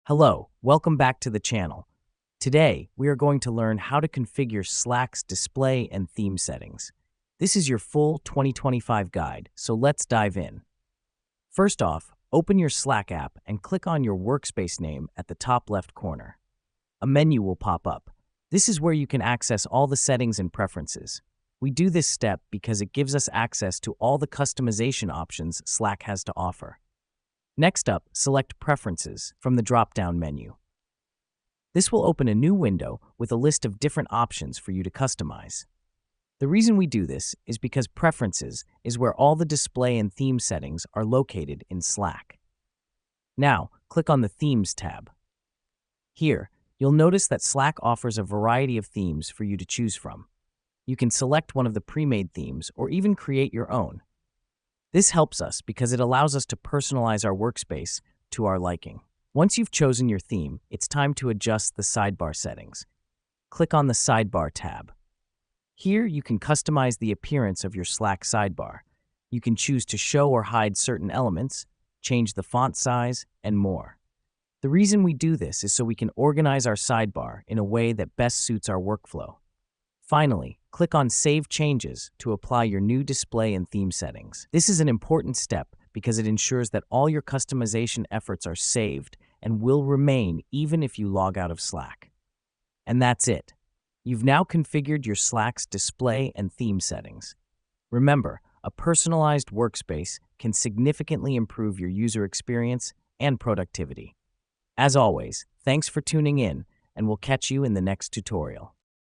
Hello, welcome back to the channel. Today, we are going to learn how to configure Slack's display and theme settings. This is your full 2025 guide, so let's dive in. First off, open your Slack app and click on your workspace name at the top left corner. A menu will pop up. This is where you can access all the settings and preferences. We do this step because it gives us access to all the customization options Slack has to offer. Next up, select Preferences from the drop-down menu. This will open a new window with a list of different options for you to customize. The reason we do this is because Preferences is where all the display and theme settings are located in Slack. Now, click on the Themes tab. Here, you'll notice that Slack offers a variety of themes for you to choose from. You can select one of the pre-made themes or even create your own. This helps us because it allows us to personalize our workspace to our liking. Once you've chosen your theme, it's time to adjust the sidebar settings. Click on the Sidebar tab. Here, you can customize the appearance of your Slack sidebar. You can choose to show or hide certain elements, change the font size, and more. The reason we do this is so we can organize our sidebar in a way that best suits our workflow. Finally, click on Save Changes to apply your new display and theme settings. This is an important step because it ensures that all your customization efforts are saved and will remain even if you log out of Slack. And that's it. You've now configured your Slack's display and theme settings. Remember, a personalized workspace can significantly improve your user experience and productivity. As always, thanks for tuning in, and we'll catch you in the next tutorial.